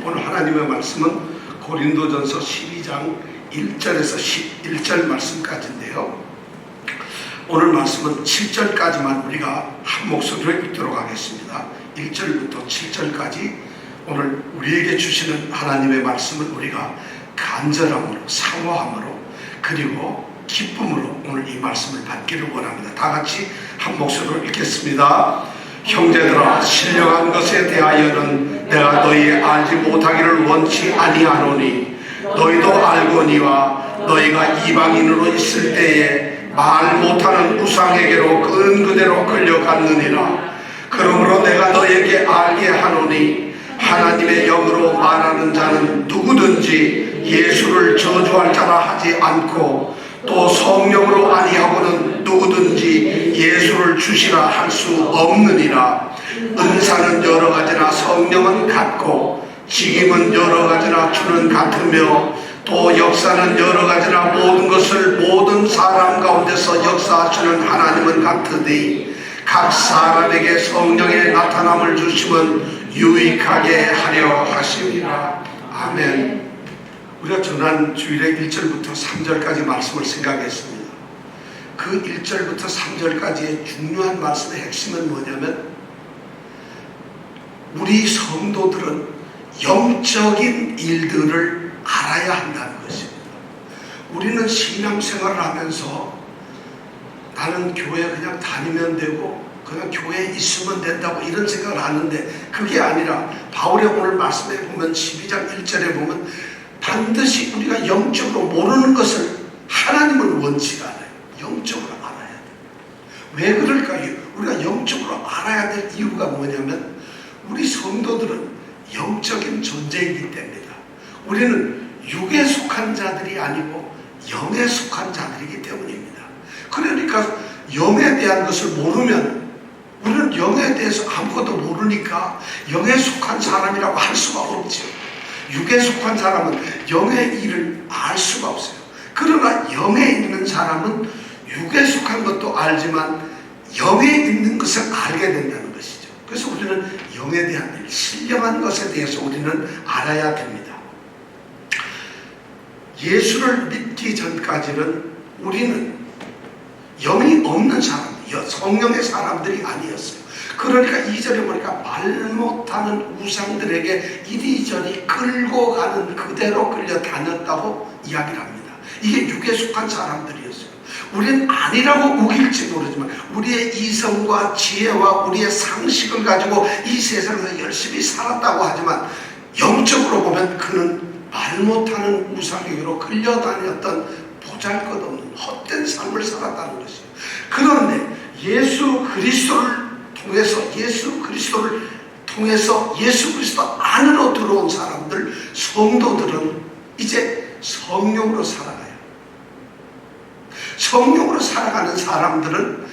오늘 하나님의 말씀은 고린도전서 12장 1절에서 11절 말씀까지인데요. 오늘 말씀은 7절까지만 우리가 한 목소리로 읽도록 하겠습니다. 1절부터 7절까지 오늘 우리에게 주시는 하나님의 말씀을 우리가 간절함으로, 사모함으로, 그리고 기쁨으로 오늘 이 말씀을 받기를 원합니다. 다 같이 한 목소리로 읽겠습니다. 형제들아, 신령한 것에 대하여는 내가 너희 알지 못하기를 원치 아니하노니 너희도 알거니와 너희가 이방인으로 있을 때에 말 못하는 우상에게로 끈 그대로 끌려갔느니라. 그러므로 내가 너에게 알게 하노니 하나님의 영으로 말하는 자는 누구든지 예수를 저주할 자라 하지 않고 또 성령으로 아니하고는 누구든지 예수를 주시라 할 수 없느니라. 은사는 여러 가지나 성령은 같고 직임은 여러 가지나 주는 같으며 또 역사는 여러 가지나 모든 것을 모든 사람 가운데서 역사하시는 하나님은 같으니 각 사람에게 성령의 나타남을 주시면 유익하게 하려 하십니다. 아멘. 우리가 지난 주일에 1절부터 3절까지 말씀을 생각했습니다. 그 1절부터 3절까지의 중요한 말씀의 핵심은 뭐냐면 우리 성도들은 영적인 일들을 알아야 한다는 것입니다. 우리는 신앙생활을 하면서 나는 교회 그냥 다니면 되고 그냥 교회에 있으면 된다고 이런 생각을 하는데 그게 아니라 바울의 오늘 말씀에 보면 12장 1절에 보면 반드시 우리가 영적으로 모르는 것을 하나님은 원치가 않아요. 영적으로 알아야 돼요. 왜 그럴까요? 우리가 영적으로 알아야 될 이유가 뭐냐면 우리 성도들은 영적인 존재이기 때문이다. 우리는 육에 속한 자들이 아니고 영에 속한 자들이기 때문입니다. 그러니까 영에 대한 것을 모르면 우리는 영에 대해서 아무것도 모르니까 영에 속한 사람이라고 할 수가 없죠. 육에 속한 사람은 영의 일을 알 수가 없어요. 그러나 영에 있는 사람은 육에 속한 것도 알지만 영에 있는 것을 알게 된다는 것이죠. 그래서 우리는 영에 대한 일, 신령한 것에 대해서 우리는 알아야 됩니다. 예수를 믿기 전까지는 우리는 영이 없는 사람, 성령의 사람들이 아니었어요. 그러니까 2절에 보니까 말 못하는 우상들에게 이리저리 끌고 가는 그대로 끌려 다녔다고 이야기를 합니다. 이게 육에 속한 사람들이었어요. 우리는 아니라고 우길지 모르지만 우리의 이성과 지혜와 우리의 상식을 가지고 이 세상에서 열심히 살았다고 하지만 영적으로 보면 그는 말 못하는 우상에게로 끌려다녔던 보잘것없는 헛된 삶을 살았다는 것이에요. 그런데 예수 그리스도 통해서 예수 그리스도 안으로 들어온 사람들, 성도들은 이제 성령으로 살아가요. 성령으로 살아가는 사람들은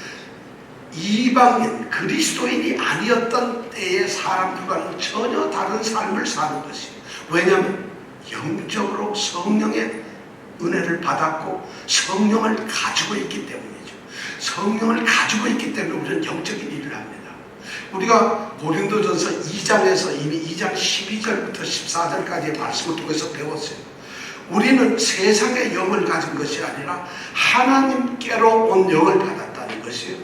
이방인, 그리스도인이 아니었던 때의 사람들과는 전혀 다른 삶을 사는 것이에요. 왜냐하면 영적으로 성령의 은혜를 받았고 성령을 가지고 있기 때문이죠. 성령을 가지고 있기 때문에 우리는 영적인 일을 합니다. 우리가 고린도전서 2장에서 이미 2장 12절부터 14절까지의 말씀을 통해서 배웠어요. 우리는 세상의 영을 가진 것이 아니라 하나님께로 온 영을 받았다는 것이에요.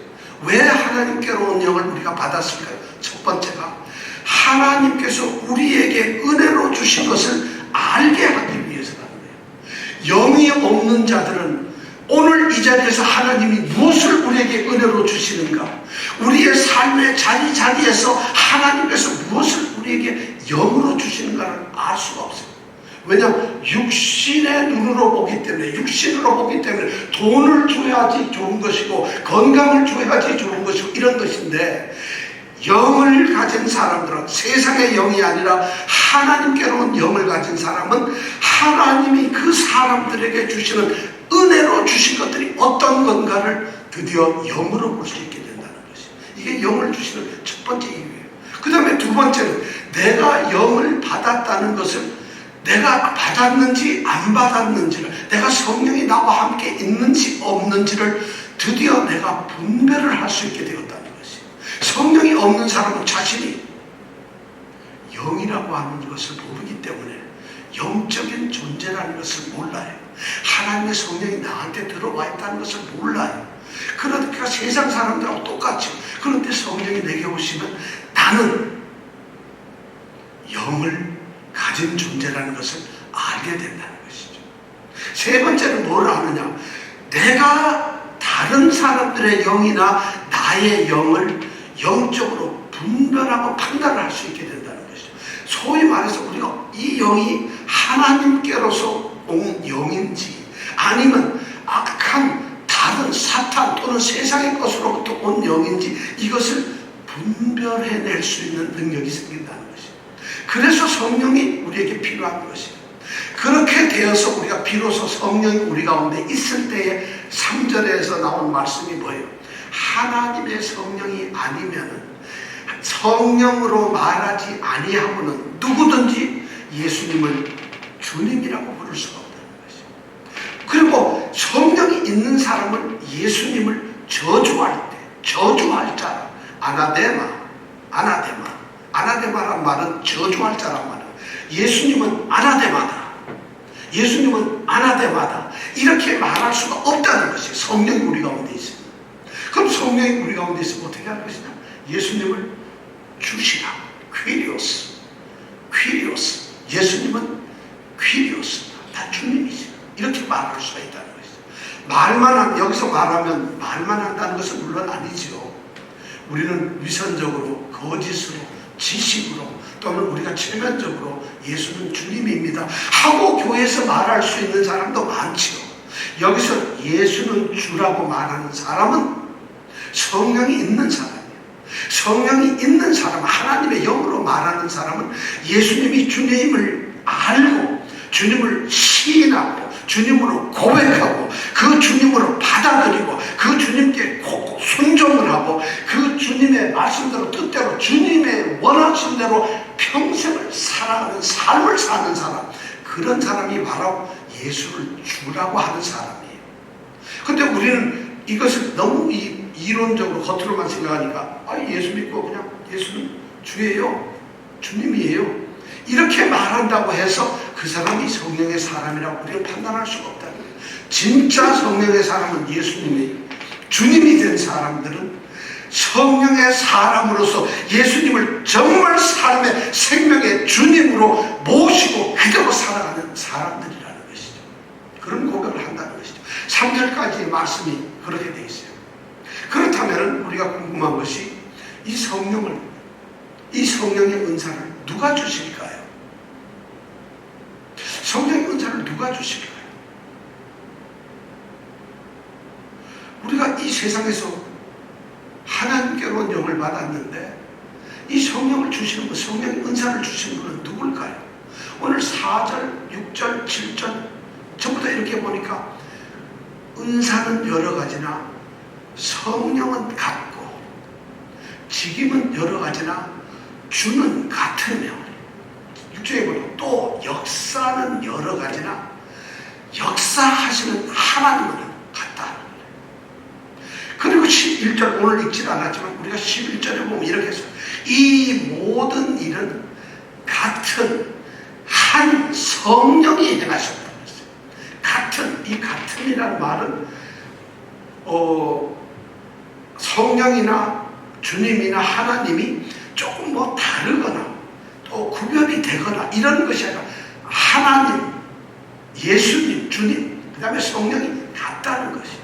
왜 하나님께로 온 영을 우리가 받았을까요? 첫 번째가 하나님께서 우리에게 은혜로 주신 것을 알게 하기 위해서라는 거예요. 영이 없는 자들은 오늘 이 자리에서 하나님이 무엇을 우리에게 은혜로 주시는가, 우리의 삶의 자리자리에서 하나님께서 무엇을 우리에게 영으로 주시는가를 알 수가 없어요. 왜냐하면 육신의 눈으로 보기 때문에, 육신으로 보기 때문에 돈을 줘야지 좋은 것이고 건강을 줘야지 좋은 것이고 이런 것인데, 영을 가진 사람들은, 세상의 영이 아니라 하나님께로 온 영을 가진 사람은 하나님이 그 사람들에게 주시는 은혜로 주신 것들이 어떤 건가를 드디어 영으로 볼 수 있게 된다는 것이, 이게 영을 주시는 첫 번째 이유예요. 그 다음에 두 번째는 내가 영을 받았다는 것을, 내가 받았는지 안 받았는지를, 내가 성령이 나와 함께 있는지 없는지를 드디어 내가 분별을 할 수 있게 되었다는 것이. 성령이 없는 사람은 자신이 영이라고 하는 것을 모르기 때문에 영적인 존재라는 것을 몰라요. 하나님의 성령이 나한테 들어와 있다는 것을 몰라요. 그러니까 세상 사람들하고 똑같죠. 그런데 성령이 내게 오시면 나는 영을 가진 존재라는 것을 알게 된다는 것이죠. 세 번째는 뭘 아느냐? 내가 다른 사람들의 영이나 나의 영을 영적으로 분별하고 판단을 할 수 있게 된다는 것이죠. 소위 말해서 우리가 이 영이 하나님께로서 온 영인지 아니면 악한 다른 사탄 또는 세상의 것으로부터 온 영인지 이것을 분별해낼 수 있는 능력이 생긴다는 것이죠. 그래서 성령이 우리에게 필요한 것이에요. 그렇게 되어서 우리가 비로소 성령이 우리 가운데 있을 때에 3절에서 나온 말씀이 뭐예요? 하나님의 성령이 아니면은 성령으로 말하지 아니하고는 누구든지 예수님을 주님이라고 부를 수가 없다는 것이죠. 그리고 성령이 있는 사람은 예수님을 저주할 때, 저주할 자라, 아나데마란 말은 저주할 자란 말이에요. 예수님은 아나데마다, 예수님은 아나데마다 이렇게 말할 수가 없다는 것이에요. 성령이 우리 가운데 있습니다. 그럼 성령이 우리 가운데 있으면 어떻게 할 것이냐? 예수님을 주시라. 퀴리오스. 예수님은 퀴리오스다. 다 주님이시다. 이렇게 말할 수가 있다는 것이죠. 여기서 말하면 말만 한다는 것은 물론 아니죠. 우리는 위선적으로, 거짓으로, 지식으로 또는 우리가 체면적으로 예수는 주님입니다 하고 교회에서 말할 수 있는 사람도 많죠. 여기서 예수는 주라고 말하는 사람은 성령이 있는 사람이에요. 성령이 있는 사람, 하나님의 영으로 말하는 사람은 예수님이 주님을 알고 주님을 시인하고 주님으로 고백하고 그 주님으로 받아들이고 그 주님께 순종을 하고 그 주님의 말씀대로 뜻대로 주님의 원하신 대로 평생을 살아가는 삶을 사는 사람, 그런 사람이 바로 예수를 주라고 하는 사람이에요. 근데 우리는 이것을 너무 이론적으로 겉으로만 생각하니까 예수 믿고 그냥 예수는 주예요, 주님이에요 이렇게 말한다고 해서 그 사람이 성령의 사람이라고 우리는 판단할 수가 없다는 거예요. 진짜 성령의 사람은 예수님이 주님이 된 사람들은 성령의 사람으로서 예수님을 정말 삶의 생명의 주님으로 모시고 그대로 살아가는 사람들이라는 것이죠. 그런 고백을 한다는 것이죠. 3절까지의 말씀이 그렇게 되어 있어요. 그렇다면 우리가 궁금한 것이 이 성령의 은사를 누가 주실까요? 성령의 은사를 누가 주실까요? 우리가 이 세상에서 하나님께로 영을 받았는데 이 성령을 주시는 분, 성령의 은사를 주시는 분은 누굴까요? 오늘 4절, 6절, 7절 전부 다 이렇게 보니까 은사는 여러 가지나 성령은 같고 직임은 여러 가지나 주는 같으며 6절에 보면 또 역사는 여러 가지나 역사하시는 하나님은 같다. 그리고 11절 오늘 읽지도 않았지만 우리가 11절에 보면 이렇게 해서 이 모든 일은 같은 한 성령이 행하셨다고 했어요. 같은, 이 같은이라는 말은 성령이나 주님이나 하나님이 조금 뭐 다르거나 또 구별이 되거나 이런 것이 아니라 하나님, 예수님, 주님, 그 다음에 성령이 같다는 것이에요.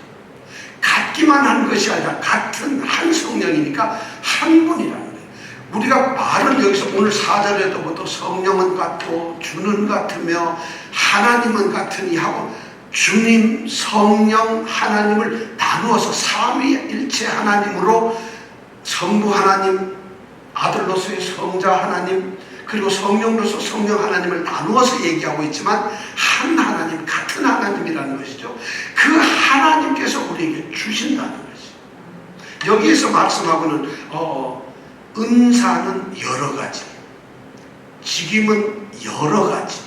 같기만 하는 것이 아니라 같은 한 성령이니까 한 분이라는 거예요. 우리가 말은 여기서 오늘 4절에도 보도 성령은 같고 주는 같으며 하나님은 같으니 하고 주님, 성령, 하나님을 나누어서 삼위일체 하나님으로 성부 하나님, 아들로서의 성자 하나님, 그리고 성령으로서 성령 하나님을 나누어서 얘기하고 있지만 한 하나님, 같은 하나님이라는 것이죠. 그 하나님께서 우리에게 주신다는 것이죠. 여기에서 말씀하고는 은사는 여러 가지, 직임은 여러 가지,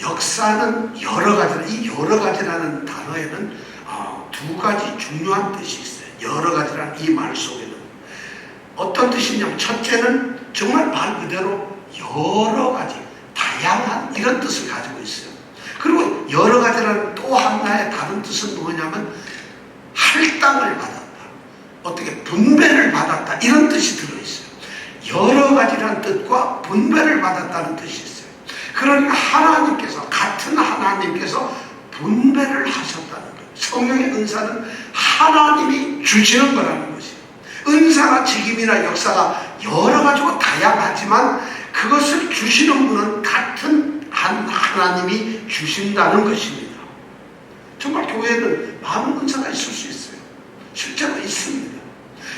역사는 여러 가지라. 이 여러 가지라는 단어에는 두 가지 중요한 뜻이 있어요. 여러 가지라는 이 말 속에는 어떤 뜻이냐면 첫째는 정말 말 그대로 여러 가지 다양한 이런 뜻을 가지고 있어요. 그리고 여러 가지라는 또 하나의 다른 뜻은 뭐냐면 할당을 받았다, 어떻게 분배를 받았다, 이런 뜻이 들어있어요. 여러 가지라는 뜻과 분배를 받았다는 뜻이 있어요. 그러니까 하나님께서, 같은 하나님께서 분배를 하셨다는 거예요. 성령의 은사는 하나님이 주시는 거라는 것이에요. 은사나 직임이나 역사가 여러 가지고 다양하지만 그것을 주시는 분은 같은 한 하나님이 주신다는 것입니다. 정말 교회는 많은 은사가 있을 수 있어요. 실제로 있습니다.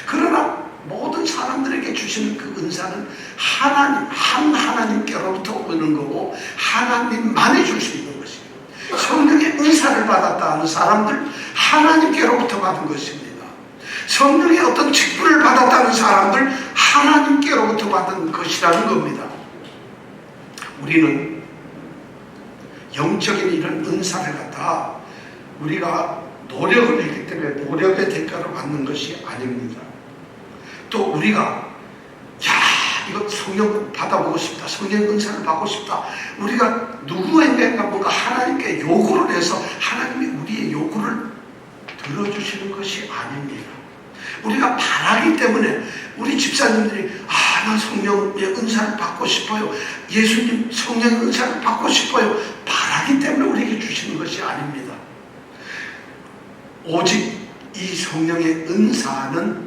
그러나 모든 사람들에게 주시는 그 은사는 하나님, 한 하나님께로부터 오는 거고 하나님만이 줄 수 있는 것이에요. 성령의 은사를 받았다 하는 사람들, 하나님께로부터 받은 것입니다. 성령의 어떤 직분을 받았다는 사람들, 하나님께로부터 받은 것이라는 겁니다. 우리는 영적인 이런 은사를 갖다 우리가 노력을 했기 때문에 노력의 대가를 받는 것이 아닙니다. 또 우리가 이거 성령 받아보고 싶다, 성령 은사를 받고 싶다, 우리가 누구에게가 뭔가 하나님께 요구를 해서 하나님이 우리의 요구를 들어주시는 것이 아닙니다. 우리가 바라기 때문에 우리 집사님들이 난 성령의 은사를 받고 싶어요, 예수님 성령의 은사를 받고 싶어요, 바라기 때문에 우리에게 주시는 것이 아닙니다. 오직 이 성령의 은사는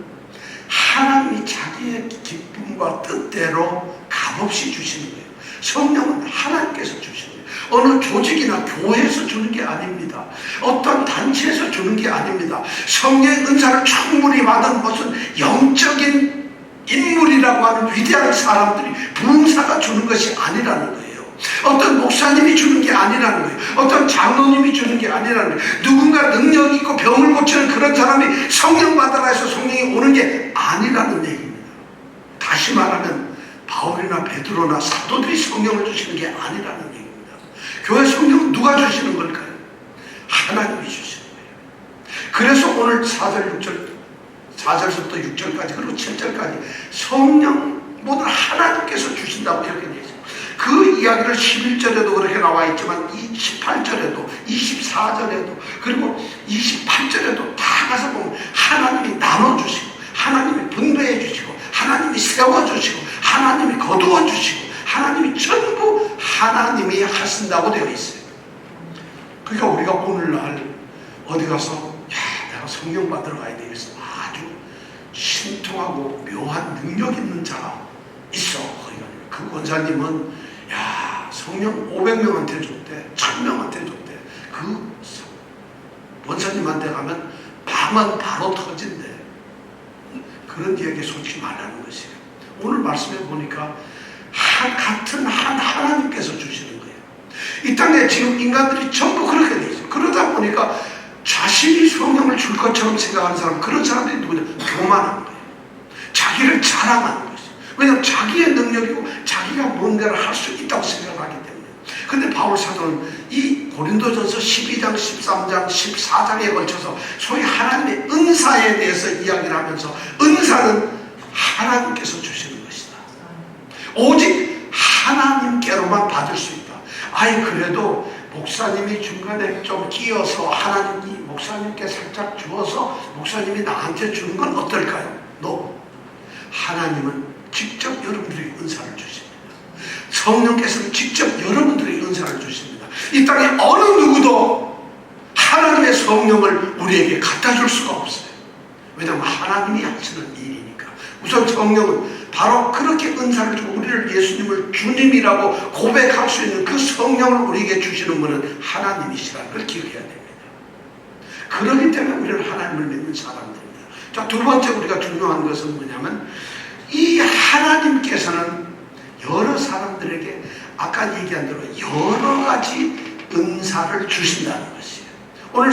하나님이 자기의 기쁨과 뜻대로 값없이 주시는 거예요. 성령은 하나님께서 주시는 거예요. 어느 조직이나 교회에서 주는 게 아닙니다. 어떤 단체에서 주는 게 아닙니다. 성령의 은사를 충분히 받은 무슨 영적인 인물이라고 하는 위대한 사람들이, 부흥사가 주는 것이 아니라는 거예요. 어떤 목사님이 주는 게 아니라는 거예요. 어떤 장로님이 주는 게 아니라는 거예요. 누군가 능력이 있고 병을 고치는 그런 사람이 성령 받아라 해서 성령이 오는 게 아니라는 얘기입니다. 다시 말하면 바울이나 베드로나 사도들이 성령을 주시는 게 아니라는 얘기입니다. 교회 성령은 누가 주시는 걸까요? 하나님이 주시는 거예요. 그래서 오늘 4절, 6절, 4절부터 6절까지 그리고 7절까지 성령 모든 하나님께서 주신다고 이렇게 되어 있습니다. 그 이야기를 11절에도 그렇게 나와 있지만 18절에도 24절에도 그리고 28절에도 다 가서 보면 하나님이 나눠주시고 하나님이 분배해 주시고 하나님이 세워주시고 하나님이 거두어 주시고 하나님이 전부 하나님이 하신다고 되어 있어요. 그러니까 우리가 오늘날 어디 가서 내가 성령 받으러 가야 되겠어, 아주 신통하고 묘한 능력 있는 자가 있어. 그 권사님은 성령 500명한테 줬대, 1000명한테 줬대. 그 원사님한테 가면 밤은 바로 터진대. 그런 이야기 솔직히 말하는 것이에요. 오늘 말씀해 보니까 같은 하나님께서 주시는 거예요. 이 땅에 지금 인간들이 전부 그렇게 돼 있어요. 그러다 보니까 자신이 성령을 줄 것처럼 생각하는 사람, 그런 사람들이 누구냐? 교만한 거예요. 자기를 자랑하는 거예요. 왜냐하면 자기의 능력이고 자기가 뭔가를 할 수 있다고 생각하기 때문에. 그런데 바울 사도는 이 고린도전서 12장, 13장, 14장에 걸쳐서 소위 하나님의 은사에 대해서 이야기를 하면서 은사는 하나님께서 주시는 것이다. 오직 하나님께로만 받을 수 있다. 그래도 목사님이 중간에 좀 끼어서 하나님이 목사님께 살짝 주어서 목사님이 나한테 주는 건 어떨까요? 하나님은 직접 여러분들에게 은사를 주십니다. 성령께서는 직접 여러분들에게 은사를 주십니다. 이 땅에 어느 누구도 하나님의 성령을 우리에게 갖다 줄 수가 없어요. 왜냐하면 하나님이 하시는 일이니까. 우선 성령은 바로 그렇게 은사를 주고 우리를 예수님을 주님이라고 고백할 수 있는 그 성령을 우리에게 주시는 분은 하나님이시라는 걸 기억해야 됩니다. 그렇기 때문에 우리는 하나님을 믿는 사람들입니다. 자, 두 번째 우리가 중요한 것은 뭐냐면 이 하나님께서는 여러 사람들에게 아까 얘기한 대로 여러 가지 은사를 주신다는 것이에요. 오늘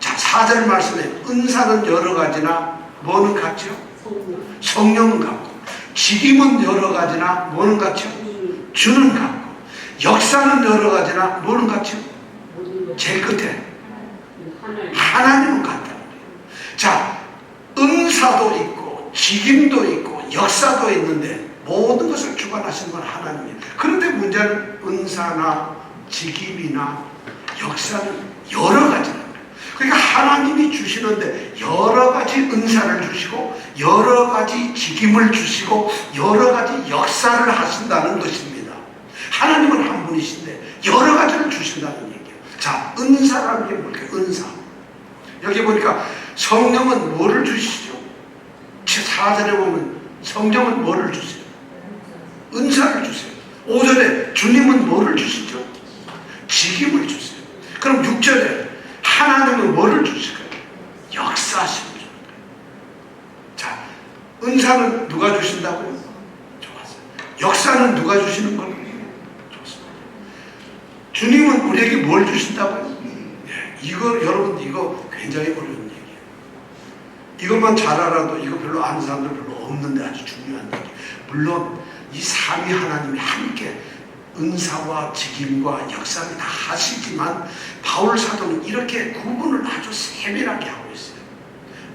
4절 말씀에 은사는 여러 가지나 뭐는 같죠? 성령은 같고, 직임은 여러 가지나 뭐는 같죠? 주는 같고, 역사는 여러 가지나 뭐는 같죠? 제일 끝에 하나님은 같다는 거예요. 자, 은사도 있고 직임도 있고 역사도 있는데 모든 것을 주관하시는 건 하나님이에요. 그런데 문제는 은사나 직임이나 역사는 여러 가지라는 거예요. 그러니까 하나님이 주시는데 여러 가지 은사를 주시고 여러 가지 직임을 주시고 여러 가지 역사를 하신다는 것입니다. 하나님은 한 분이신데 여러 가지를 주신다는 얘기예요. 자, 은사라는 게 뭘까요? 은사. 여기 보니까 성령은 뭐를 주시죠? 4절에 보면 성령은 뭐를 주세요? 은사를 주세요. 5절에 주님은 뭐를 주시죠? 직임을 주세요. 그럼 6절에 하나님은 뭐를 주실까요? 역사하심을 주는 거예요. 자, 은사는 누가 주신다고요? 좋았어요. 역사는 누가 주시는 거예요? 좋습니다. 주님은 우리에게 뭘 주신다고요? 이거 여러분 이거 굉장히 어려운 얘기예요. 이것만 잘 알아도 이거 별로 아는 사람들 별로 없는데 아주 중요한 얘기. 물론 이 삼위 하나님이 함께 은사와 직임과 역사를 다 하시지만 바울 사도는 이렇게 구분을 아주 세밀하게 하고 있어요.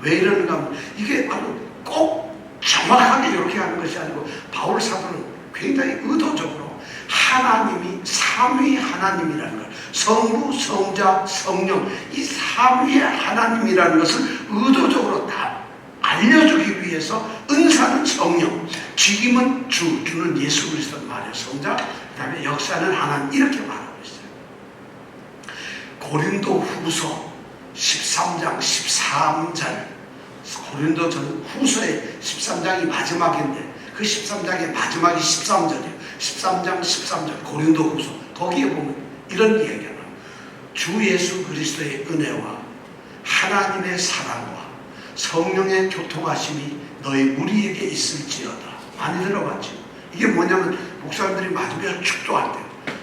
왜 이러는가 하면 이게 아주 꼭 정확하게 이렇게 하는 것이 아니고 바울 사도는 굉장히 의도적으로 하나님이 삼위 하나님이라는 걸, 성부, 성자, 성령 이 삼위의 하나님이라는 것을 의도적으로 다 알려주기 위해서 은사는 성령, 직임은 주는 예수 그리스도 말이에요. 성자, 그 다음에 역사는 하나님 이렇게 말하고 있어요. 고린도 후서 13장 13절 고린도 후서의 13장이 마지막인데 그 13장의 마지막이 13절이에요. 13장 13절 고린도 후서 거기에 보면 이런 이야기가 나와요. 주 예수 그리스도의 은혜와 하나님의 사랑과 성령의 교통하심이 너희 우리에게 있을지어다. 많이 들어봤죠? 이게 뭐냐면 목사님들이 맞으면서 축도할 때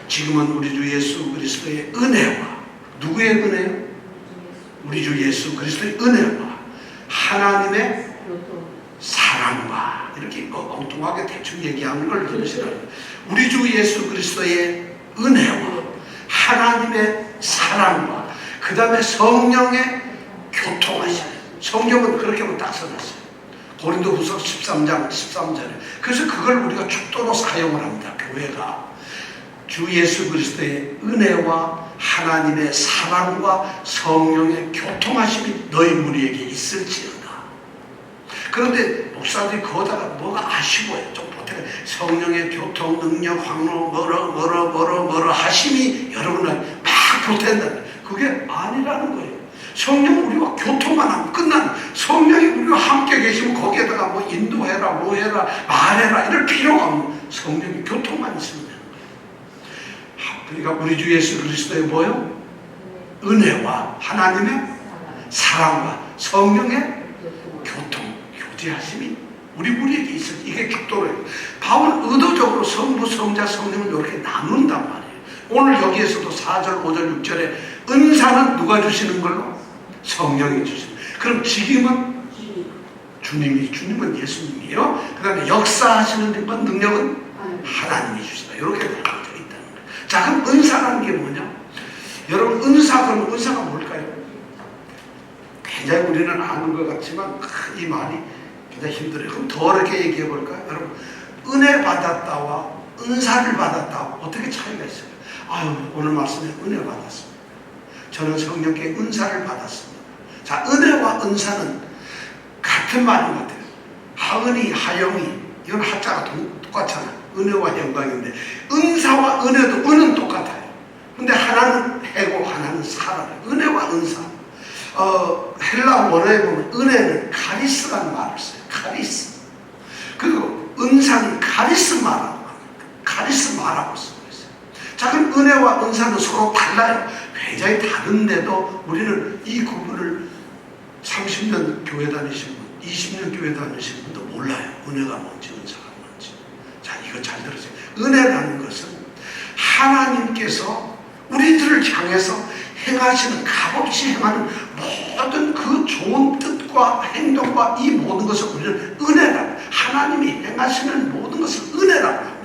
지금은 우리 주 예수 그리스도의 은혜와 누구의 은혜요? 우리 주 예수 그리스도의 은혜와 하나님의 사랑과 이렇게 엉뚱하게 대충 얘기하는 걸 들으시라고요. 우리 주 예수 그리스도의 은혜와 하나님의 사랑과 그 다음에 성령의 교통하심. 성경은 그렇게 하면 딱 써놨어요. 고린도 후서 13장 13절에. 그래서 그걸 우리가 축도로 사용을 합니다. 교회가 주 예수 그리스도의 은혜와 하나님의 사랑과 성령의 교통하심이 너희 우리에게 있을지어다. 그런데 목사들이 거기다가 뭐가 아쉬워요. 좀 보태요. 성령의 교통, 능력, 확로, 뭐러 하심이 여러분을 막 보탠다. 그게 아니라는 거예요. 성령 우리와 교통만 하면 끝나는, 성령이 우리와 함께 계시면 거기에다가 뭐 인도해라, 뭐 해라, 말해라 이럴 필요가 없는, 성령이 교통만 있으면 되는 거예요. 그러니까 우리 주 예수 그리스도의 뭐요? 은혜와 하나님의 사랑과 성령의 교통, 교제하심이 우리에게 있어. 이게 축도래요. 바울은 의도적으로 성부, 성자, 성령을 이렇게 나눈단 말이에요. 오늘 여기에서도 4절, 5절, 6절에 은사는 누가 주시는 걸로? 성령이 주시는. 그럼 직임은 주님은 예수님이에요. 그 다음에 역사하시는 건 능력은 하나님이 주시다. 이렇게 나눠져 있다는 거예요. 자, 그럼 은사라는 게 뭐냐? 여러분 그럼 은사가 뭘까요? 굉장히 우리는 아는 것 같지만 이 말이 굉장히 힘들어요. 그럼 더 어렵게 얘기해 볼까요? 여러분, 은혜 받았다와 은사를 받았다 어떻게 차이가 있어요? 오늘 말씀에 은혜 받았습니다. 저는 성령께 은사를 받았습니다. 자, 은혜와 은사는 같은 말인 것 같아요. 하은이, 하영이, 이건 하자가 똑같잖아. 은혜와 영광인데, 은사와 은혜도 은은 똑같아요. 근데 하나는 해고 하나는 사라요. 은혜와 은사. 헬라 원어에 보면 은혜는 카리스라는 말을 써요. 카리스. 그리고 은사는 카리스마라고 쓰고 있어요. 자, 그럼 은혜와 은사는 서로 달라요. 굉장히 다른데도 우리는 이 구분을 30년 교회 다니신 분, 20년 교회 다니신 분도 몰라요. 은혜가 뭔지, 은사가 뭔지. 자, 이거 잘 들으세요. 은혜라는 것은 하나님께서 우리들을 향해서 행하시는, 값없이 행하는 모든 그 좋은 뜻과 행동과 이 모든 것을 우리는 은혜라고, 하나님이 행하시는 모든 것을 은혜라고 합니다.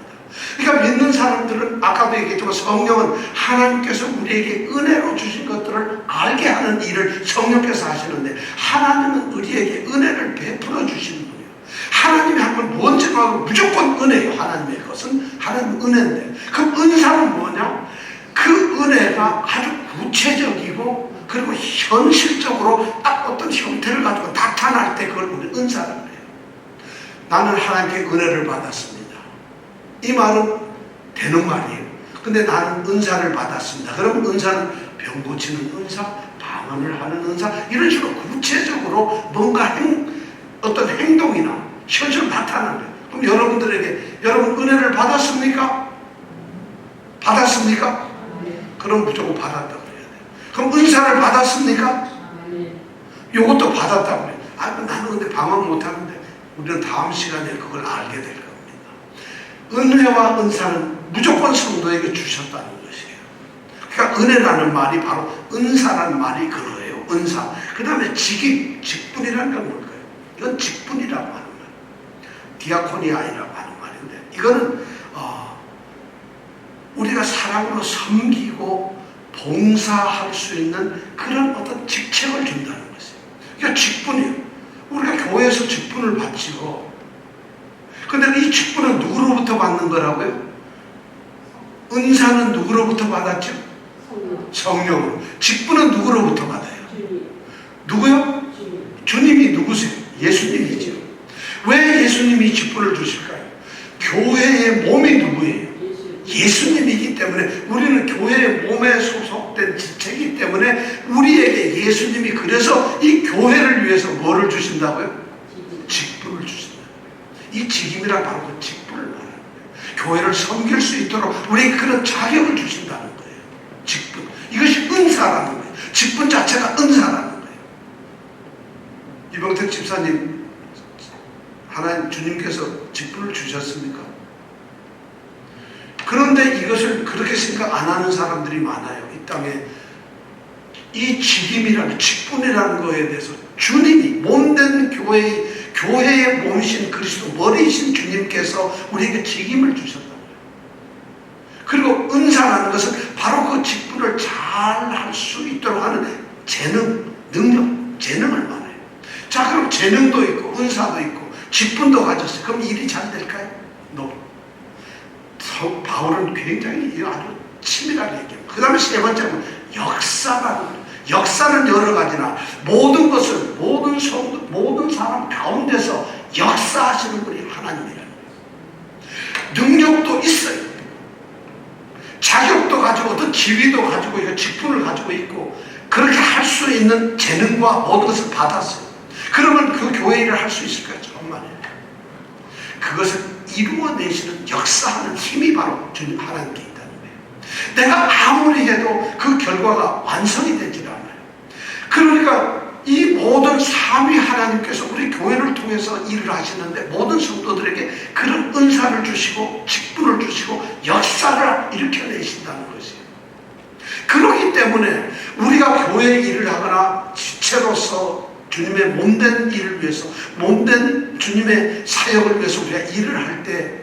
그러니까 믿는 사람들은 아까도 얘기했지만 성령은 하나님께서 우리에게 은혜로 주신 것들을 알게 하는 일을 성령께서 하시는데, 하나님은 우리에게 은혜를 베풀어 주시는 분이에요. 하나님이 하면 뭔지 모르고 무조건 은혜예요. 하나님의 것은 하나님 은혜인데, 그럼 은사는 뭐냐? 그 은혜가 아주 구체적이고 그리고 현실적으로 딱 어떤 형태를 가지고 나타날 때 그걸 우리 은사라고 해요. 나는 하나님께 은혜를 받았습니다. 이 말은 되는 말이에요. 근데 나는 은사를 받았습니다. 그러면 은사는 병 고치는 은사, 방언을 하는 은사, 이런 식으로 구체적으로 뭔가 어떤 행동이나 현실을 나타나는 거예요. 그럼 여러분들에게, 여러분 은혜를 받았습니까? 받았습니까? 그럼 무조건 받았다고 그래야 돼요. 그럼 은사를 받았습니까? 요것도 받았다고 그래요. 아, 나는 근데 방언 못하는데. 우리는 다음 시간에 그걸 알게 될 겁니다. 은혜와 은사는 무조건 성도에게 주셨다는 것이에요. 그러니까 은혜라는 말이 바로 은사라는 말이 그거예요. 은사. 그 다음에 직분이라는 건 뭘까요? 이건 직분이라고 하는 거예요. 디아코니아이라고 하는 말인데, 이거는 우리가 사랑으로 섬기고 봉사할 수 있는 그런 어떤 직책을 준다는 것이에요. 그러니까 직분이에요. 우리가 교회에서 직분을 받지요. 근데 이 직분은 누구로부터 받는 거라고요? 은사는 누구로부터 받았죠? 성령으로. 직분은 누구로부터 받아요? 누구요? 주님이 누구세요? 예수님이죠. 왜 예수님이 직분을 주실까요? 교회의 몸이 누구예요? 예수님이기 때문에, 우리는 교회의 몸에 소속된 지체이기 때문에 우리에게 예수님이 그래서 이 교회를 위해서 뭐를 주신다고요? 직분을 주신다. 이 직임이란 바로 그 직분을 말하는 거예요. 교회를 섬길 수 있도록 우리에게 그런 자격을 주신다는 거예요. 직분. 이것이 은사라는 거예요. 직분 자체가 은사라는 거예요. 이병택 집사님, 하나님 주님께서 직분을 주셨습니까? 그런데 이것을 그렇게 생각 안 하는 사람들이 많아요. 이 땅에 이 직임이라는, 직분이라는 거에 대해서 주님이, 몸된 교회의 몸이신 그리스도, 머리이신 주님께서 우리에게 직임을 주셨다고요. 그리고 은사라는 것은 바로 그 직분을 잘 할 수 있도록 하는 재능, 능력, 재능을 말해요. 자, 그럼 재능도 있고 은사도 있고 직분도 가졌어요. 그럼 일이 잘 될까요? No. 바울은 굉장히 아주 치밀하게 얘기해요. 그 다음에 세 번째는 역사라는 거예요. 역사는 여러 가지나 모든 것을, 모든 성도, 모든 사람 가운데서 역사하시는 분이 하나님이라는 거예요. 능력도 있어요. 자격도 가지고 어떤 지위도 가지고 있고 직분을 가지고 있고 그렇게 할 수 있는 재능과 모든 것을 받았어요. 그러면 그 교회 일을 할 수 있을까요? 정말요. 그것을 이루어내시는 역사하는 힘이 바로 주님 하나님께 있다는 거예요. 내가 아무리 해도 그 결과가 완성이 되질 않아요. 그러니까 이 모든 삼위 하나님께서 우리 교회를 통해서 일을 하시는데 모든 성도들에게 그런 은사를 주시고 직분을 주시고 역사를 일으켜내신다는 것이에요. 그렇기 때문에 우리가 교회 일을 하거나 지체로서 주님의 몸된 일을 위해서, 몸된 주님의 사역을 위해서 우리가 일을 할 때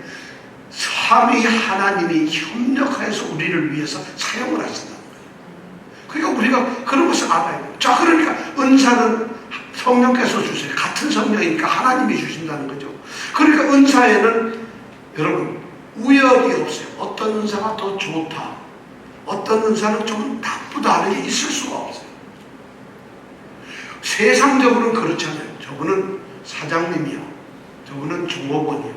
삼위 하나님이 협력하여서 우리를 위해서 사용을 하신다는 거예요. 그러니까 우리가 그런 것을 알아야 돼요. 자, 그러니까 은사는 성령께서 주세요. 같은 성령이니까 하나님이 주신다는 거죠. 그러니까 은사에는 여러분 우열이 없어요. 어떤 은사가 더 좋다, 어떤 은사는 좀 나쁘다 하는 게 있을 수가 없어요. 세상적으로는 그렇잖아요. 저분은 사장님이야, 저분은 종업원이야,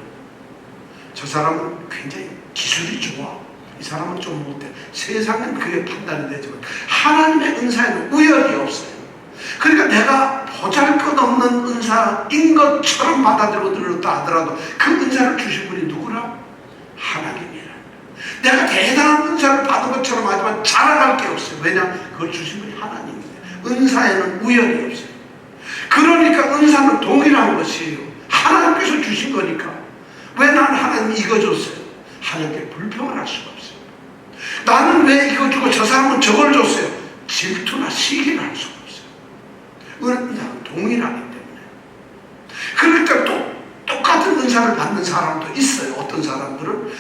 저 사람은 굉장히 기술이 좋아, 이 사람은 좀 못해. 세상은 그게 판단이 되지만 하나님의 은사에는 우열이 없어요. 그러니까 내가 보잘것없는 은사인 것처럼 받아들였다 하더라도 그 은사를 주신 분이 누구라? 하나님이라. 내가 대단한 은사를 받은 것처럼 하지만 자랑할 게 없어요. 왜냐? 그걸 주신 분이 하나님이에요. 은사에는 우열이 없어요. 그러니까 은사는 동일한 것이에요. 하나님께서 주신 거니까. 왜 나는 하나님이 이거 줬어요? 하나님께 불평을 할 수가 없어요. 나는 왜 이거 주고 저 사람은 저걸 줬어요? 질투나 시기를 할 수가 없어요. 은사는 동일하기 때문에. 그러니까 또 똑같은 은사를 받는 사람도 있어요. 어떤 사람들은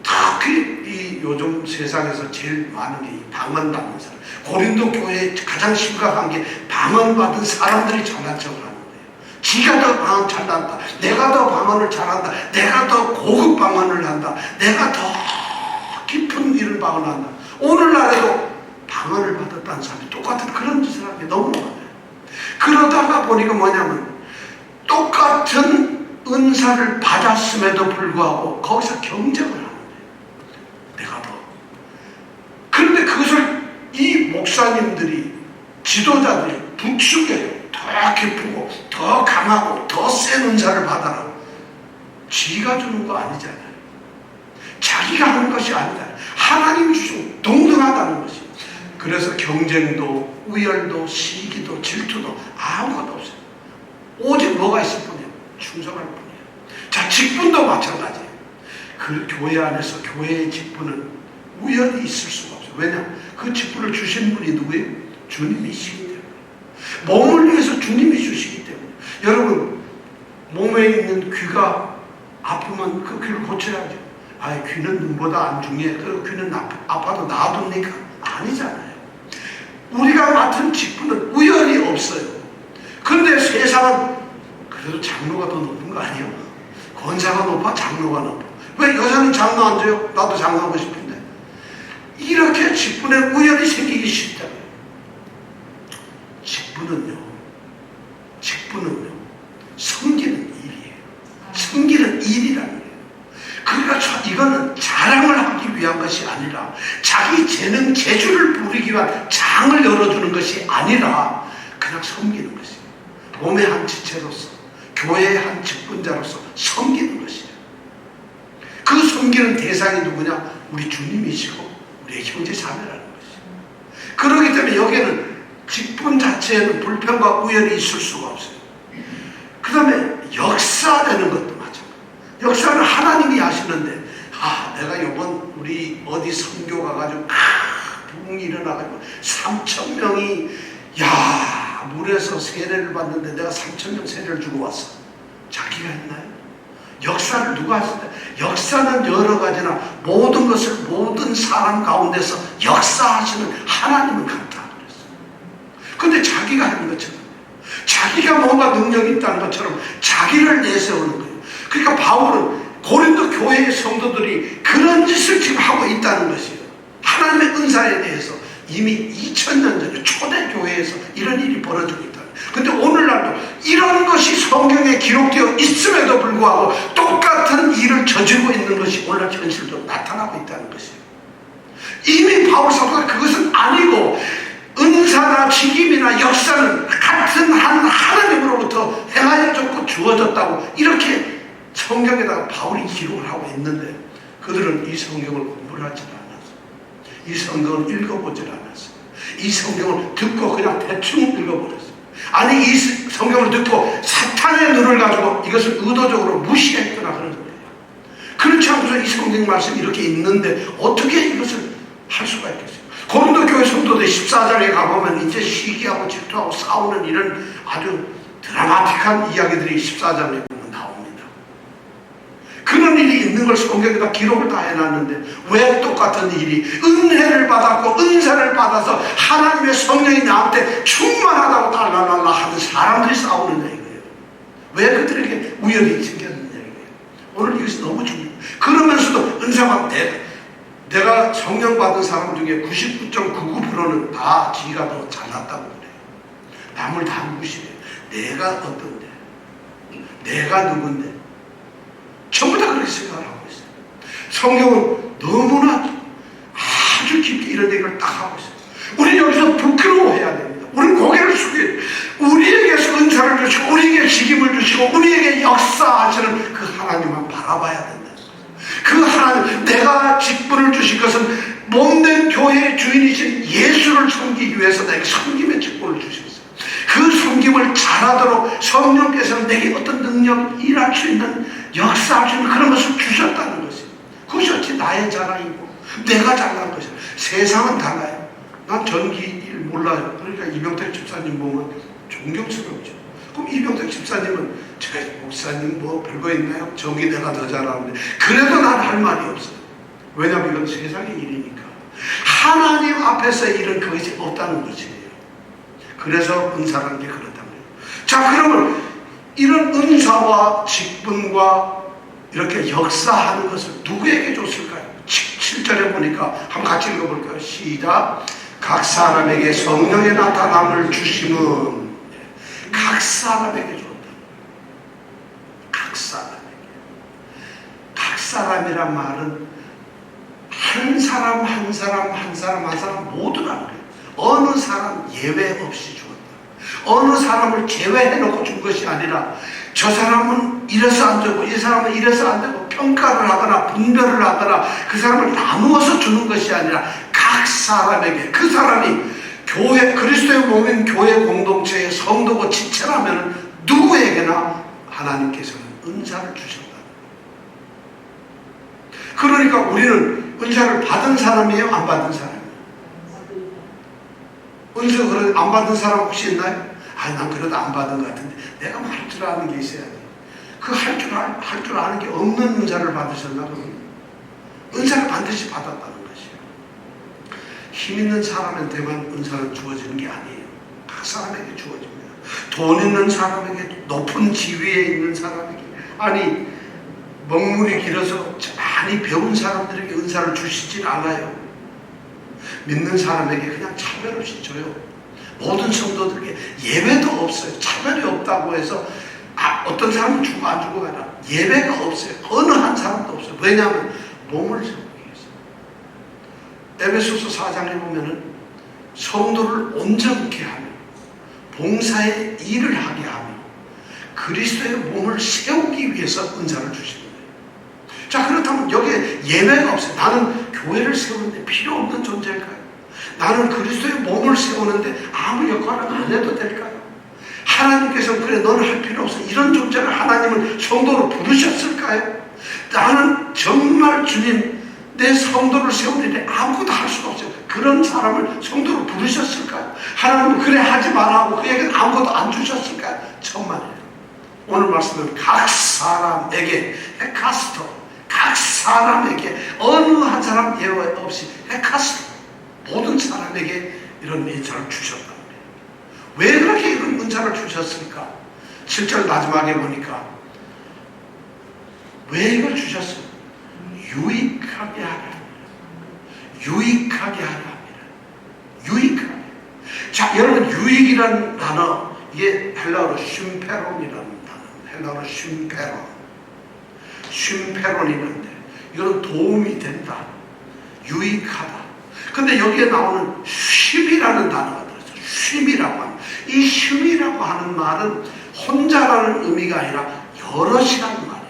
특히 이 요즘 세상에서 제일 많은 게 이 방언받는 사람. 고린도 교회에 가장 심각한 게 방언받은 사람들이 장난쳐을 하는 거예요. 지가 더 방언 잘난다, 내가 더 방언을 잘한다, 내가 더 고급 방언을 한다, 내가 더 깊은 이런 방언을 한다. 오늘날에도 방언을 받았다는 사람이 똑같은 그런 짓을 하는 게 너무 많아요. 그러다가 보니까 뭐냐면 똑같은 은사를 받았음에도 불구하고 거기서 경쟁을 하는 거예요. 내가 더. 그런데 그것을 이 목사님들이, 지도자들이 부추겨요. 더 기쁘고 더 강하고 더 센 은사를 받아라. 지가 주는 거 아니잖아요. 자기가 하는 것이 아니잖아요. 하나님이 주시고 동등하다는 것이. 그래서 경쟁도 우열도 시기도 질투도 아무것도 없어요. 오직 뭐가 있을 뿐이에요. 충성할 뿐이에요. 자, 직분도 마찬가지예요. 그 교회 안에서 교회의 직분은 우열이 있을 수가 없어요. 왜냐? 그 직분을 주신 분이 누구예요? 주님이시기 때문에. 몸을 위해서 주님이 주시기 때문에. 여러분, 몸에 있는 귀가 아프면 그 귀를 고쳐야죠. 아, 귀는 눈보다 안 중요해. 그 귀는 아파도 놔둡니까? 아니잖아요. 우리가 맡은 직분은 우열이 없어요. 그런데 세상은 그래도 장로가 더 높은 거 아니에요? 권사가 높아? 장로가 높아? 왜 여자는 장로 안 줘요? 나도 장로하고 싶은데. 이렇게 직분에 우열이 생기기 쉽다고요. 직분은요 섬기는 일이에요. 섬기는 일이라는 거예요. 그러니까 이거는 자랑을 하기 위한 것이 아니라 자기 재능 재주를 부리기 위한 장을 열어주는 것이 아니라 그냥 섬기는 것이에요. 몸의 한 지체로서, 교회의 한 직분자로서 섬기는 것이에요. 그 섬기는 대상이 누구냐? 우리 주님이시고 우리의 형제 자매라는 것이에요. 그렇기 때문에 여기에는 직분 자체에는 불평과 우열이 있을 수가 없어요. 그 다음에 역사되는 것도 마찬가지예요. 역사는 하나님이 하시는데, 내가 요번 우리 어디 선교 가가지고 부흥이 일어나가지고 3,000명이 물에서 세례를 받는데 내가 3,000명 세례를 주고 왔어. 자기가 했나요? 역사를 누가 하신다? 역사는 여러 가지나 모든 것을 모든 사람 가운데서 역사하시는 하나님은 같다 그랬어요. 근데 자기가 하는 것처럼, 자기가 뭔가 능력이 있다는 것처럼 자기를 내세우는 거예요. 그러니까 바울은 고린도 교회의 성도들이 그런 짓을 지금 하고 있다는 것이에요. 하나님의 은사에 대해서 이미 2000년 전에 초대교회에서 이런 일이 벌어지고 있다. 근데 오늘날도 이런 것이 성경에 기록되어 있음에도 불구하고 똑같은 일을 저지르고 있는 것이 오늘날 현실도 나타나고 있다는 것이에요. 이미 바울 사도가 그것은 아니고 은사나 직임이나 역사는 같은 한 하나님으로부터 행하여 줬고 주어졌다고 이렇게 성경에다가 바울이 기록을 하고 있는데 그들은 이 성경을 공부를 하지 않았어요. 이 성경을 읽어보질 않았어요. 이 성경을 듣고 그냥 대충 읽어버렸어요. 아니, 이 성경을 듣고 사탄의 눈을 가지고 이것을 의도적으로 무시했거나 그런 거예요. 그렇지 않고서 이 성경 말씀이 이렇게 있는데 어떻게 이것을 할 수가 있겠어요? 고린도 교회 성도들 14장에 가보면 이제 시기하고 질투하고 싸우는 이런 아주 드라마틱한 이야기들이 14장에 보면 나옵니다. 그런 일이 있는 걸 성경에다 기록을 다 해놨는데 왜 똑같은 일이 은혜를 받았고 은사를 받아서 하나님의 성령이 나한테 충만하다고 달라달라 하는 사람들이 싸우느냐 이거예요. 왜 그들에게 우열이 생겼느냐 이거예요. 오늘 이것이 너무 중요해요. 그러면서도 은사가 내가 성령 받은 사람 중에 99.99%는 다 지가 더 잘났다고 그래요. 남을 다 무시해요. 내가 어떤데? 내가 누군데? 전부 다 그렇게 생각을 하고 있어요. 성경은 너무나 아주 깊게 이런 얘기를 딱 하고 있어요. 우리 여기서 부끄러워해야 됩니다. 우리는 고개를 숙여야 돼요. 우리에게서 은사를 주시고 우리에게 직임을 주시고 우리에게 역사하시는 그 하나님만 바라봐야 된다. 그 하나님, 내가 직분을 주신 것은 몸된 교회의 주인이신 예수를 섬기기 위해서 내게 섬김의 직분을 주셨어요. 그 섬김을 잘하도록 성령께서는 내게 어떤 능력, 일할 수 있는, 역사할 수 있는 그런 것을 주셨다는 것이에요. 그것이 어찌 나의 자랑이고 내가 잘난 것이에요. 세상은 달라요. 난 전기 일 몰라요. 그러니까 이병택 집사님 보면 존경스럽죠. 그럼 이병택 집사님은 저 목사님 뭐 별거 있나요? 전기 내가 더 잘하는데 그래도 난 할 말이 없어요. 왜냐하면 이건 세상의 일이니까. 하나님 앞에서 일은 그것이 없다는 것이에요. 그래서 은사라는 게 그렇다는 거예요. 자, 그러면 이런 은사와 직분과 이렇게 역사하는 것을 누구에게 줬을까요? 7절에 보니까 한번 같이 읽어볼까요? 시작. 각 사람에게 성령의 나타남을 주심은 각 사람에게 줬다. 각 사람에게. 각 사람이란 말은 한 사람 한 사람 한 사람 한 사람 모두라는 거예요. 어느 사람 예외 없이 주었다. 어느 사람을 제외해놓고 준 것이 아니라 저 사람은 이래서 안 되고 이 사람은 이래서 안 되고 평가를 하거나 분별을 하거나 그 사람을 나누어서 주는 것이 아니라 각 사람에게, 그 사람이 교회, 그리스도의 몸인 교회 공동체의 성도고 지체라면 누구에게나 하나님께서는 은사를 주셨다. 그러니까 우리는 은사를 받은 사람이에요? 안 받은 사람이에요? 은사 안 받은 사람 혹시 있나요? 난 그래도 안 받은 것 같은데 내가 할 줄 아는 게 있어야 돼. 그 할 줄 아는 게 없는 은사를 받으셨나 그러면? 은사를 반드시 받았다는 것이에요. 힘 있는 사람한테만 은사는 주어지는 게 아니에요. 각 사람에게 주어집니다. 돈 있는 사람에게, 높은 지위에 있는 사람에게, 아니 먹물이 길어서 많이 배운 사람들에게 은사를 주시진 않아요. 믿는 사람에게 그냥 차별 없이 줘요. 모든 성도들에게 예외도 없어요. 차별이 없다고 해서 어떤 사람은 주고 안 주고가 아니라 예외가 없어요. 어느 한 사람도 없어요. 왜냐하면 몸을 세우기 위해서. 에베소서 4장에 보면은 성도를 온전케 하며 봉사의 일을 하게 하며 그리스도의 몸을 세우기 위해서 은사를 주시는 거예요. 자, 그렇다면 여기에 예외가 없어요. 나는 교회를 세우는데 필요 없는 존재일까요? 나는 그리스도의 몸을 세우는데 아무 역할을 안 해도 될까요? 하나님께서는 그래 너는 할 필요 없어 이런 존재를 하나님은 성도로 부르셨을까요? 나는 정말 주님 내 성도를 세우는데 아무것도 할 수가 없어요. 그런 사람을 성도로 부르셨을까요? 하나님은 그래 하지 말라고 그에게는 아무것도 안 주셨을까요? 정말이에요. 오늘 말씀은 각 사람에게 헤카스토, 각 사람에게 어느 한 사람 예외 없이 헤카스토, 모든 사람에게 이런 은사를 주셨다는 거예요. 왜 그렇게 이런 은사를 주셨을까? 7절 마지막에 보니까 왜 이걸 주셨어요? 유익하게 하라. 유익하게 하라. 유익하게. 자, 여러분 유익이라는 단어, 이게 헬라어로 쉼페론이라는 단어. 헬라어로 쉼페론. 쉼페론이라는데 이거는 도움이 된다. 유익하다. 근데 여기에 나오는 쉼이라는 단어가 들어있어요. 쉼이라고 하는. 이 쉼이라고 하는 말은 혼자라는 의미가 아니라 여럿이라는 말이에요.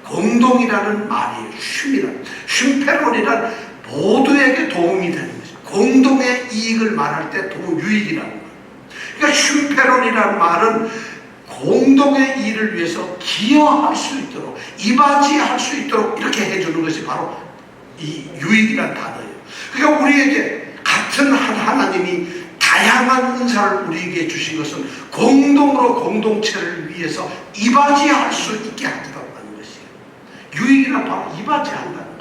공동이라는 말이에요. 쉼이라는. 쉼페론이란 모두에게 도움이 되는 것이죠. 공동의 이익을 말할 때 유익이라는 거예요. 그러니까 쉼페론이라는 말은 공동의 일을 위해서 기여할 수 있도록, 이바지할 수 있도록 이렇게 해주는 것이 바로 이 유익이라는 단어예요. 그러니까 우리에게 같은 하나님이 다양한 은사를 우리에게 주신 것은 공동으로 공동체를 위해서 이바지할 수 있게 하겠다는 것이에요. 유익이란 바로 이바지한다는 거예요.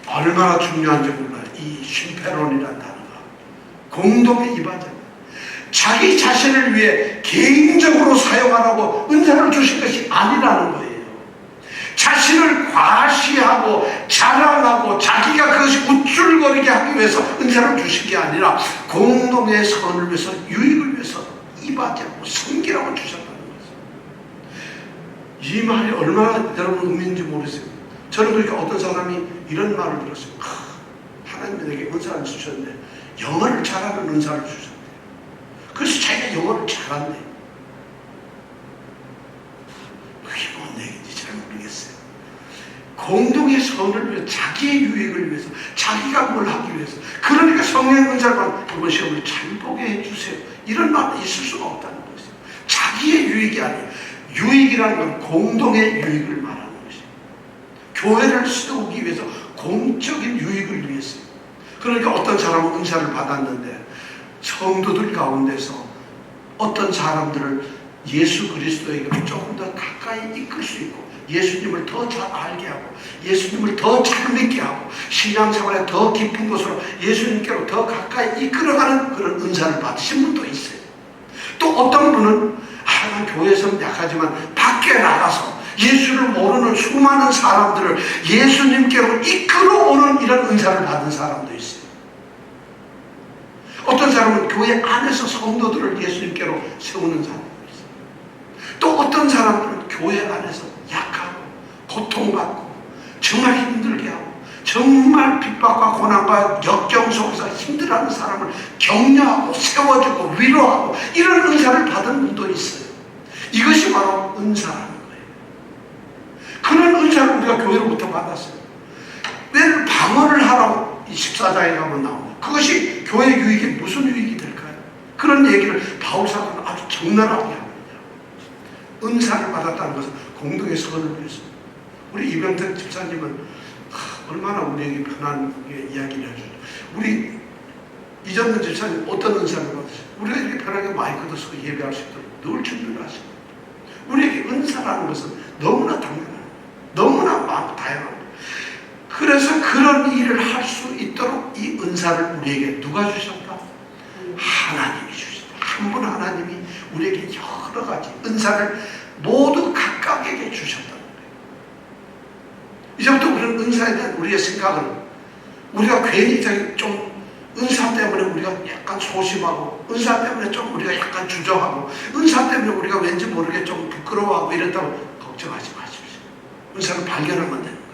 얼마나 중요한지 몰라요. 이 쉼페론이라는 단어가 공동의 이바지. 자기 자신을 위해 개인적으로 사용하라고 은사를 주신 것이 아니라는 거예요. 자신을 과시하고 자랑하고 자기가 그것이 우쭐거리게 하기 위해서 은사를 주신 게 아니라 공동의 선을 위해서, 유익을 위해서 이바지하고 섬기라고 주셨다는 거죠. 이 말이 얼마나 여러분 의미인지 모르겠어요. 저는 그렇게 어떤 사람이 이런 말을 들었어요. 하나님이 내게 은사를 주셨는데 영어를 잘하는 은사를 주셨는데 그래서 자기가 영어를 잘한대. 그게 뭔 얘기인지 잘 모르겠어요. 공동의 선을 위해, 자기의 유익을 위해서, 자기가 뭘 하기 위해서. 그러니까 성령의 은사를 받는 이번 시험을 잘 보게 해주세요. 이런 말은 있을 수가 없다는 것이에요. 자기의 유익이 아니에요. 유익이라는 건 공동의 유익을 말하는 것이에요. 교회를 세우기 위해서 공적인 유익을 위해서. 그러니까 어떤 사람은 은사를 받았는데 성도들 가운데서 어떤 사람들을 예수 그리스도에게 조금 더 가까이 이끌 수 있고 예수님을 더 잘 알게 하고 예수님을 더 잘 믿게 하고 신앙생활에 더 깊은 곳으로 예수님께로 더 가까이 이끌어가는 그런 은사를 받으신 분도 있어요. 또 어떤 분은 난 교회에서는 약하지만 밖에 나가서 예수를 모르는 수많은 사람들을 예수님께로 이끌어오는 이런 은사를 받은 사람도 있어요. 어떤 사람은 교회 안에서 성도들을 예수님께로 세우는 사람도 있어요. 또 어떤 사람들은 교회 안에서 약하고 고통받고 정말 힘들게 하고 정말 핍박과 고난과 역경 속에서 힘들어하는 사람을 격려하고 세워주고 위로하고 이런 은사를 받은 분도 있어요. 이것이 바로 은사라는 거예요. 그런 은사를 우리가 교회로부터 받았어요. 왜 방언을 하라고 14장에 가면 나옵니다. 그것이 교회 유익이 무슨 유익이 될까요? 그런 얘기를 바울사도는 아주 적나라하게 합니다. 은사를 받았다는 것은 공동의 선을 위해서. 우리 이병택 집사님은 얼마나 우리에게 편한 이야기를 해주죠. 우리 이정근 집사님 어떤 은사를 받으세요? 우리가 이렇게 편하게 마이크도 쓰고 예배할 수 있도록 늘 준비를 하십니다. 우리에게 은사라는 것은 너무나 당연합니다. 너무나 다양합니다. 그래서 그런 일을 할 수 있도록 이 은사를 우리에게 누가 주셨다? 하나님이 주셨다. 한 분 하나님이 우리에게 여러 가지 은사를 모두 각각에게 주셨다는 거예요. 이제부터 우리는 은사에 대한 우리의 생각을 우리가 괜히 좀 은사 때문에 우리가 약간 소심하고 은사 때문에 좀 우리가 약간 주저하고 은사 때문에 우리가 왠지 모르게 좀 부끄러워하고 이랬다고 걱정하지 마십시오. 은사를 발견하면 되는 거예요.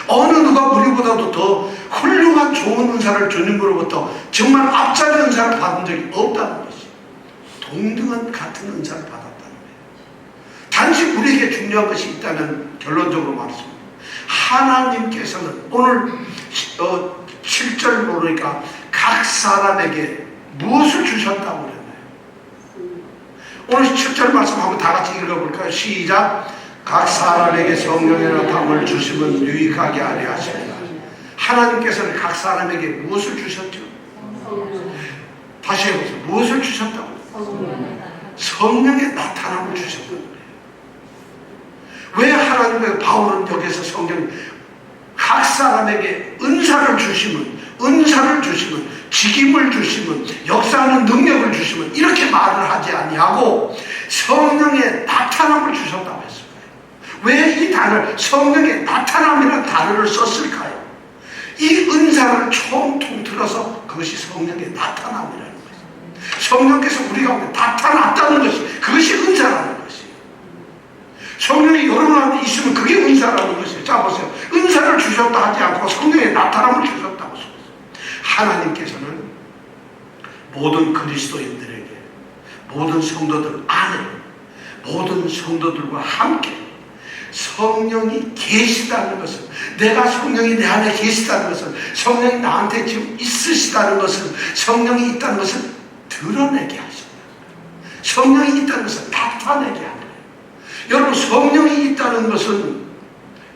어느 누가 우리보다도 더 훌륭한 좋은 은사를 주님으로부터 정말 앞자리 은사를 받은 적이 없다는 것이 동등한 같은 은사를 받았다는 거예요. 단지 우리에게 중요한 것이 있다면 결론적으로 말씀입니다. 하나님께서는 오늘 7절 모르니까 각 사람에게 무엇을 주셨다고 그랬나요? 오늘 7절 말씀 한번 다 같이 읽어볼까요? 시작. 각 사람에게 성령의 나타남을 주시면 유익하게 하려 하십니다. 하나님께서는 각 사람에게 무엇을 주셨죠? 다시 해보세요. 무엇을 주셨다고? 성령의 나타남을 주셨다는 거예요. 왜 하나님의 바울은 여기서 성령 각 사람에게 은사를 주시면 직임을 주시면 역사하는 능력을 주시면 이렇게 말을 하지 아니하고 성령의 나타남을 주셨다고 했어요. 왜 이 단어를 성령의 나타남이라는 단어를 썼을까요? 이 은사를 총통틀어서 그것이 성령의 나타남이라는 거예요. 성령께서 우리 가운데 나타났다는 것이 그것이 은사라는 것이에요. 성령이 여러분 안에 있으면 그게 은사라는 것이에요. 자 보세요. 은사를 주셨다 하지 않고 성령의 나타남을 주셨다고 썼어요. 하나님께서는 모든 그리스도인들에게 모든 성도들 안에 모든 성도들과 함께 성령이 계시다는 것은 내가 성령이 내 안에 계시다는 것은 성령이 나한테 지금 있으시다는 것은 성령이 있다는 것을 드러내게 하십니다. 성령이 있다는 것을 나타내게 합니다. 여러분 성령이 있다는 것은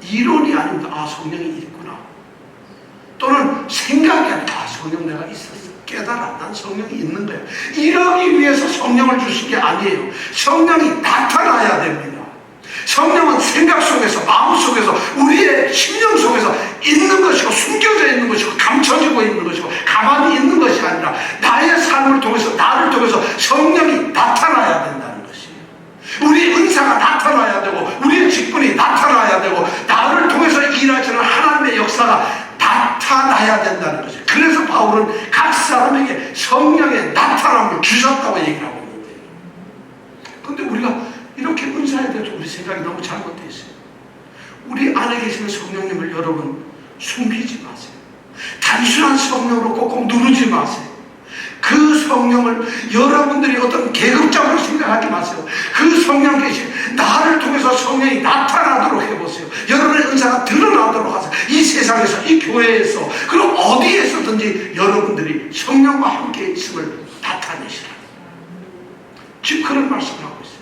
이론이 아닙니다. 아 성령이 있구나. 또는 생각이 아니라 아 성령 내가 있었어. 깨달아. 난 성령이 있는 거야. 이러기 위해서 성령을 주신 게 아니에요. 성령이 나타나야 됩니다. 성령은 생각 속에서 마음 속에서 우리의 심령 속에서 있는 것이고 숨겨져 있는 것이고 감춰지고 있는 것이고 가만히 있는 것이 아니라 나의 삶을 통해서 나를 통해서 성령이 나타나야 된다는 것이에요. 우리의 은사가 나타나야 되고 우리의 직분이 나타나야 되고 나를 통해서 일하시는 하나님의 역사가 나타나야 된다는 것이에요. 그래서 바울은 각 사람에게 성령의 나타남을 주셨다고 얘기를 하고 있는데 그런데 우리가 이렇게 은사에 대해서 우리 생각이 너무 잘못되어 있어요. 우리 안에 계시는 성령님을 여러분 숨기지 마세요. 단순한 성령으로 꼭꼭 누르지 마세요. 그 성령을 여러분들이 어떤 계급적으로 생각하지 마세요. 그 성령 계신 나를 통해서 성령이 나타나도록 해보세요. 여러분의 은사가 드러나도록 하세요. 이 세상에서 이 교회에서 그럼 어디에서든지 여러분들이 성령과 함께 있음을 나타내시라. 지금 그런 말씀을 하고 있어요.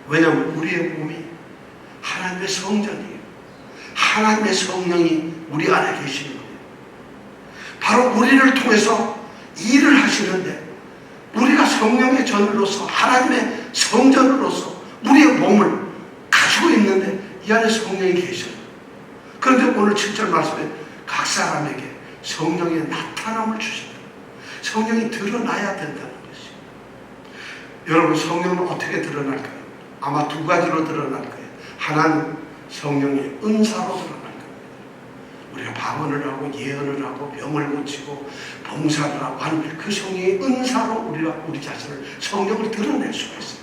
왜냐하면 우리의 몸이 하나님의 성전이에요. 하나님의 성령이 우리 안에 계시는 거예요. 바로 우리를 통해서 일을 하시는데 우리가 성령의 전으로서 하나님의 성전으로서 우리의 몸을 가지고 있는데 이 안에 성령이 계셔요. 그런데 오늘 7절 말씀에 각 사람에게 성령의 나타남을 주신다. 성령이 드러나야 된다는 것이에요. 여러분, 성령은 어떻게 드러날까요? 아마 두 가지로 드러날 거예요. 하나는 성령의 은사로 드러날 겁니다. 우리가 방언을 하고 예언을 하고 병을 고치고 봉사를 하고 하는 그 성령의 은사로 우리가 우리 자신을, 성령을 드러낼 수가 있어요.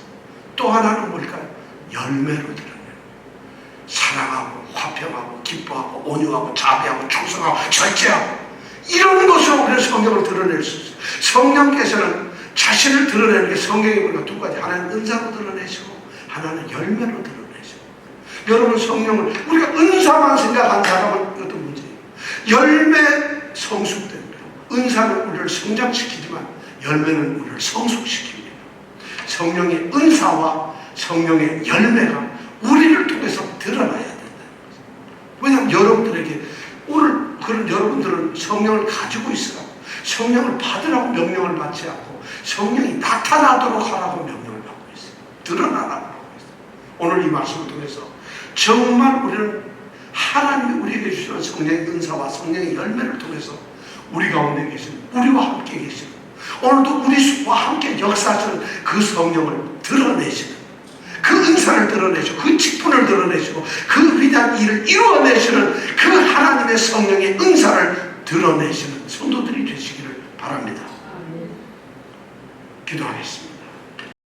또 하나는 뭘까요? 열매로 드러내요. 사랑하고 화평하고 기뻐하고 온유하고 자비하고 충성하고 절제하고 이런 것으로 우리는 성령을 드러낼 수 있어요. 성령께서는 자신을 드러내는 게 성경에 보니까 두 가지, 하나는 은사로 드러내시고 하나는 열매로 드러내시고. 여러분, 성령을 우리가 은사만 생각한 사람은 어떤 문제예요? 열매 성숙됩니다. 은사는 우리를 성장시키지만 열매는 우리를 성숙시킵니다. 성령의 은사와 성령의 열매가 우리를 통해서 드러나야 된다는 거죠. 왜냐하면 여러분들에게 오늘 그런 여러분들은 성령을 가지고 있으라고, 성령을 받으라고 명령을 받지 않고 성령이 나타나도록 하라고 명령을 받고 있어요. 드러나라고 하고 있어요. 오늘 이 말씀을 통해서 정말 우리는 하나님이 우리에게 주시는 성령의 은사와 성령의 열매를 통해서 우리 가운데 계신, 우리와 함께 계시는, 오늘도 우리와 함께 역사하시는 그 성령을 드러내시는, 그 은사를 드러내시고 그 직분을 드러내시고 그 위대한 일을 이루어내시는 그 하나님의 성령의 은사를 드러내시는 성도들이 되시기를 바랍니다. 기도하겠습니다.